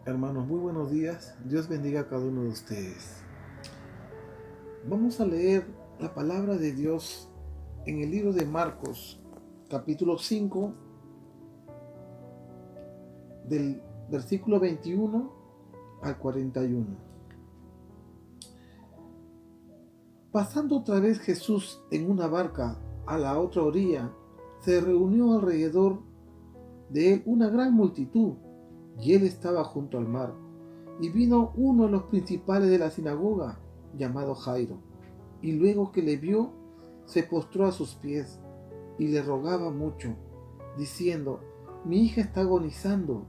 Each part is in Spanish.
Hermanos, muy buenos días. Dios bendiga a cada uno de ustedes. Vamos a leer la palabra de Dios en el libro de Marcos, capítulo 5, del versículo 21 al 41. Pasando otra vez Jesús en una barca a la otra orilla, se reunió alrededor de él una gran multitud, y él estaba junto al mar. Y vino uno de los principales de la sinagoga, llamado Jairo, y luego que le vio, se postró a sus pies y le rogaba mucho, diciendo: Mi hija está agonizando,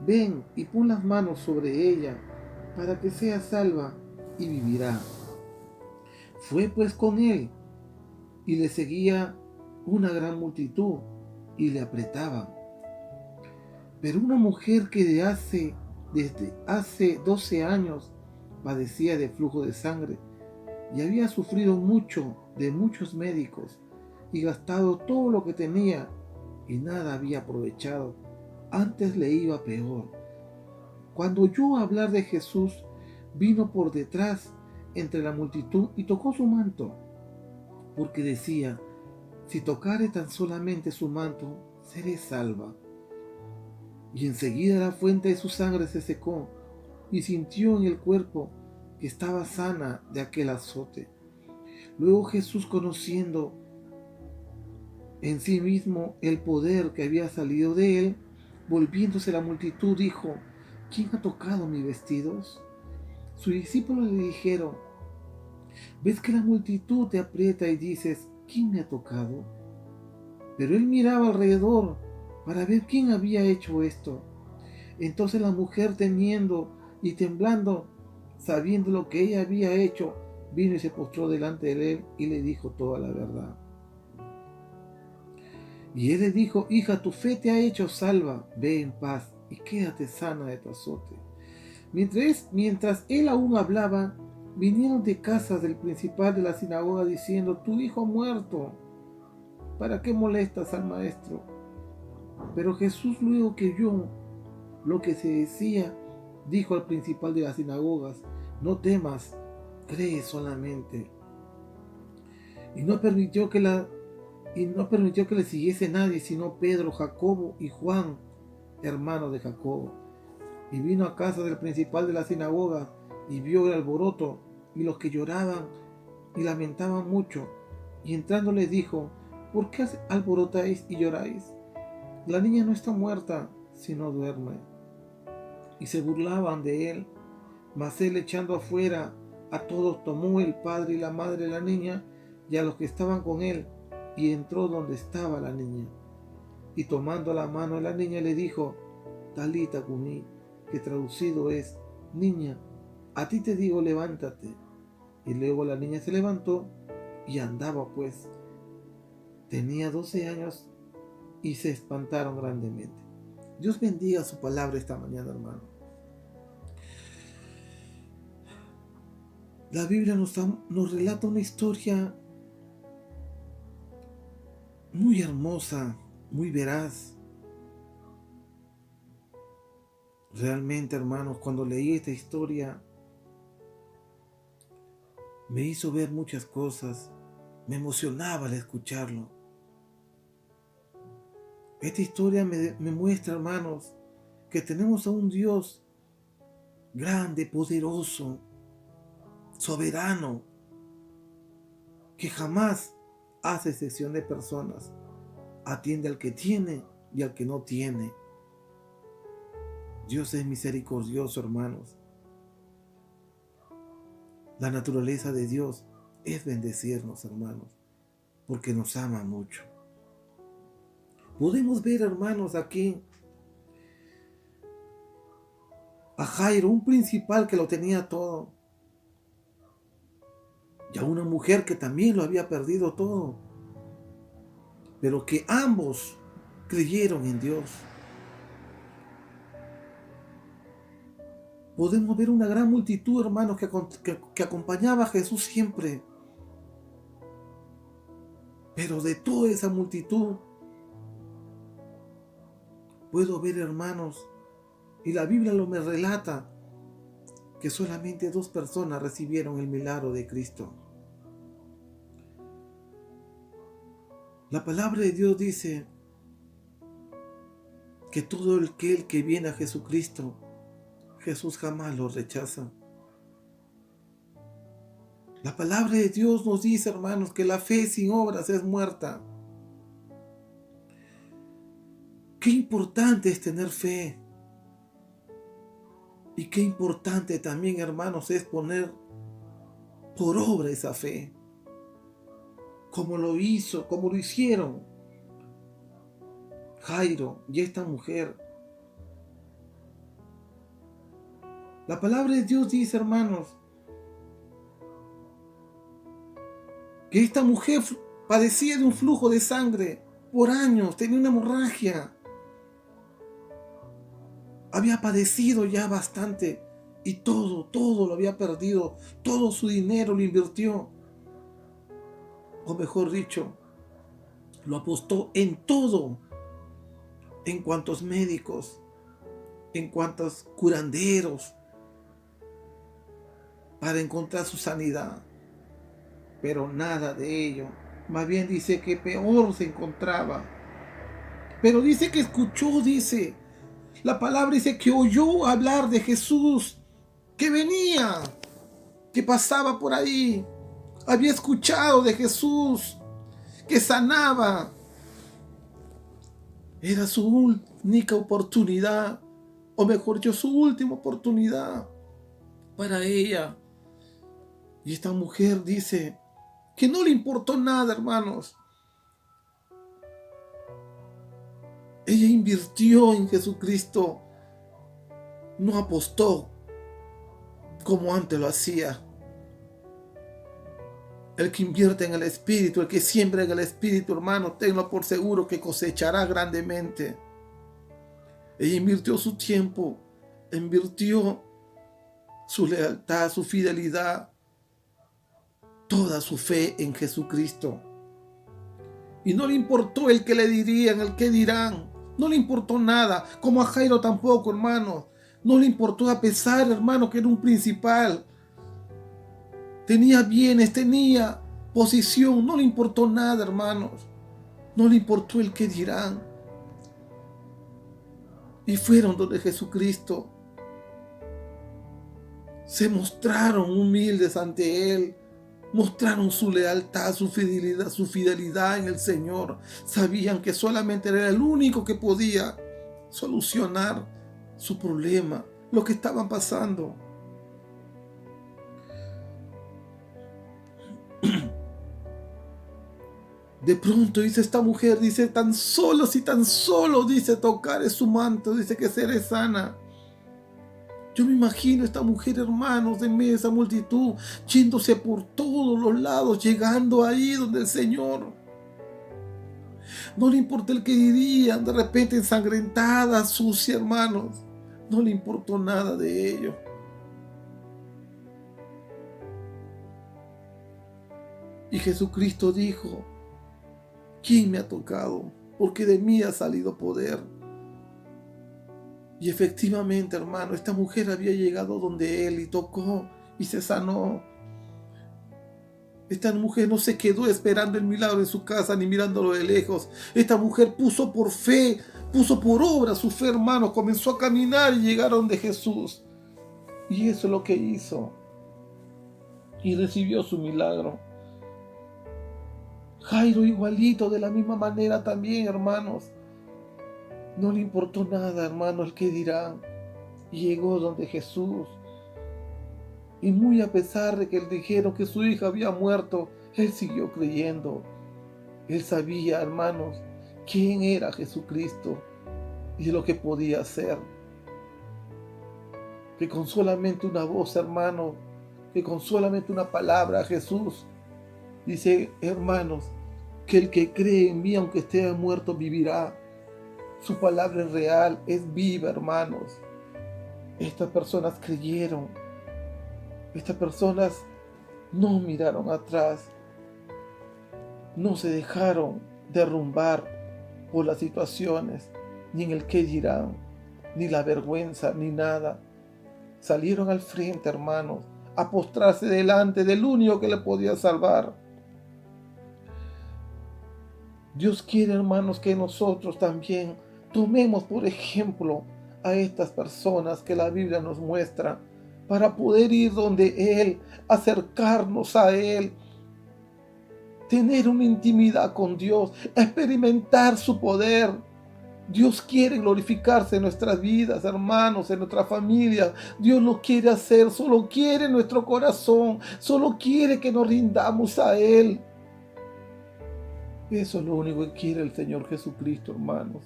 ven y pon las manos sobre ella, para que sea salva y vivirá. Fue pues con él, y le seguía una gran multitud, y le apretaban. Pero una mujer que desde hace 12 años padecía de flujo de sangre, y había sufrido mucho de muchos médicos, y gastado todo lo que tenía, y nada había aprovechado, antes le iba peor. Cuando oyó hablar de Jesús, vino por detrás entre la multitud y tocó su manto, porque decía: si tocare tan solamente su manto, seré salva. Y enseguida la fuente de su sangre se secó, y sintió en el cuerpo que estaba sana de aquel azote. Luego Jesús, conociendo en sí mismo el poder que había salido de él, volviéndose a la multitud, dijo: ¿Quién ha tocado mis vestidos? Sus discípulos le dijeron: ¿Ves que la multitud te aprieta y dices: ¿quién me ha tocado? Pero él miraba alrededor para ver quién había hecho esto. Entonces la mujer, temiendo y temblando, sabiendo lo que ella había hecho, vino y se postró delante de él y le dijo toda la verdad. Y él le dijo: hija, tu fe te ha hecho salva, ve en paz y quédate sana de tu azote. Mientras él aún hablaba, vinieron de casa del principal de la sinagoga diciendo: tu hijo ha muerto, ¿para qué molestas al maestro? Pero Jesús, luego que oyó lo que se decía, dijo al principal de las sinagogas: no temas, cree solamente. Y no permitió que le siguiese nadie, sino Pedro, Jacobo y Juan, hermano de Jacobo. Y vino a casa del principal de la sinagoga, y vio el alboroto, y los que lloraban y lamentaban mucho. Y entrando les dijo: ¿por qué alborotáis y lloráis? La niña no está muerta, sino duerme. Y se burlaban de él. Mas él, echando afuera a todos, tomó el padre y la madre de la niña y a los que estaban con él, y entró donde estaba la niña. Y tomando la mano de la niña, le dijo: Talita cumi, que traducido es: niña, a ti te digo, levántate. Y luego la niña se levantó y andaba, pues tenía 12 años, y se espantaron grandemente. Dios bendiga su palabra esta mañana, hermano. La Biblia nos relata una historia muy hermosa, muy veraz. Realmente, hermanos, cuando leí esta historia, me hizo ver muchas cosas. Me emocionaba al escucharlo. Esta historia me muestra, hermanos, que tenemos a un Dios grande, poderoso, soberano, que jamás hace excepción de personas. Atiende al que tiene y al que no tiene. Dios es misericordioso, hermanos. La naturaleza de Dios es bendecirnos, hermanos, porque nos ama mucho. Podemos ver, hermanos, aquí a Jairo, un principal que lo tenía todo, y a una mujer que también lo había perdido todo, pero que ambos creyeron en Dios. Podemos ver una gran multitud, hermanos, que acompañaba a Jesús siempre. Pero de toda esa multitud, puedo ver, hermanos, Y la Biblia lo me relata que solamente 2 personas recibieron el milagro de Cristo. La palabra de Dios dice que todo aquel que viene a Jesucristo, Jesús jamás lo rechaza. La palabra de Dios nos dice, hermanos, que la fe sin obras es muerta. Qué importante es tener fe. Y qué importante también, hermanos, es poner por obra esa fe. Como lo hicieron Jairo y esta mujer. La palabra de Dios dice, hermanos, que esta mujer padecía de un flujo de sangre por años, tenía una hemorragia. Había padecido ya bastante y todo lo había perdido, todo su dinero lo invirtió. O mejor dicho, lo apostó en todo, en cuantos médicos, en cuantos curanderos, para encontrar su sanidad. Pero nada de ello. Más bien dice que peor se encontraba. Pero dice que escuchó, dice. La palabra dice que oyó hablar de Jesús, que venía, que pasaba por ahí. Había escuchado de Jesús, que sanaba. Era su única oportunidad, o mejor dicho, su última oportunidad para ella. Y esta mujer dice que no le importó nada, hermanos. Ella invirtió en Jesucristo, no apostó como antes lo hacía. El que invierte en el Espíritu, el que siembra en el Espíritu, hermano, tenlo por seguro que cosechará grandemente. Ella invirtió su tiempo, invirtió su lealtad, su fidelidad, toda su fe en Jesucristo. Y no le importó el que le dirían, el que dirán. No le importó nada, como a Jairo tampoco, hermano. No le importó, a pesar, hermano, que era un principal. Tenía bienes, tenía posición. No le importó nada, hermanos. No le importó el que dirán. Y fueron donde Jesucristo. Se mostraron humildes ante Él. Mostraron su lealtad, su fidelidad en el Señor. Sabían que solamente era el único que podía solucionar su problema, lo que estaban pasando. De pronto dice esta mujer, dice, si tan solo, dice, tocar su manto, dice que seré sana. Yo me imagino esta mujer, hermanos, en medio de esa multitud, yéndose por todos los lados, llegando ahí donde el Señor. No le importa el que dirían, de repente ensangrentada, sucia, hermanos. No le importó nada de ello. Y Jesucristo dijo, ¿quién me ha tocado? Porque de mí ha salido poder. Y efectivamente, hermano, esta mujer había llegado donde Él y tocó y se sanó. Esta mujer no se quedó esperando el milagro en su casa ni mirándolo de lejos. Esta mujer puso por fe, puso por obra su fe, hermano. Comenzó a caminar y llegaron de Jesús. Y eso es lo que hizo. Y recibió su milagro. Jairo igualito, de la misma manera también, hermanos. No le importó nada, hermano, el que dirán. Y llegó donde Jesús. Y muy a pesar de que le dijeron que su hija había muerto, él siguió creyendo. Él sabía, hermanos, quién era Jesucristo y lo que podía hacer. Que con solamente una voz, hermano, que con solamente una palabra, Jesús dice, hermanos, que el que cree en mí, aunque esté muerto, vivirá. Su palabra es real, es viva, hermanos. Estas personas creyeron. Estas personas no miraron atrás. No se dejaron derrumbar por las situaciones, ni en el qué dirán. ni la vergüenza, ni nada. Salieron al frente, hermanos, a postrarse delante del único que le podía salvar. Dios quiere, hermanos, que nosotros también tomemos por ejemplo a estas personas que la Biblia nos muestra para poder ir donde Él, acercarnos a Él, tener una intimidad con Dios, experimentar su poder. Dios quiere glorificarse en nuestras vidas, hermanos, en nuestra familia. Dios lo quiere hacer, solo quiere nuestro corazón, solo quiere que nos rindamos a Él. Eso es lo único que quiere el Señor Jesucristo, hermanos.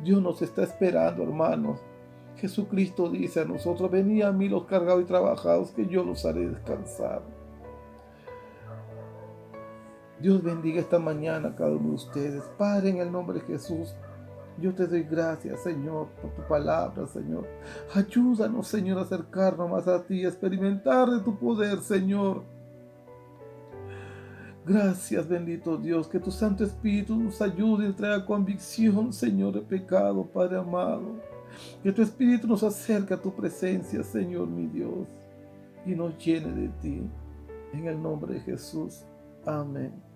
Dios nos está esperando, hermanos. Jesucristo dice a nosotros: venid a mí los cargados y trabajados, que yo los haré descansar. Dios bendiga esta mañana a cada uno de ustedes. Padre, en el nombre de Jesús, yo te doy gracias, Señor, por tu palabra, Señor. Ayúdanos, Señor, a acercarnos más a ti, a experimentar de tu poder, Señor. Gracias, bendito Dios, que tu Santo Espíritu nos ayude y traiga convicción, Señor, de pecado, Padre amado. Que tu Espíritu nos acerque a tu presencia, Señor, mi Dios, y nos llene de ti. En el nombre de Jesús. Amén.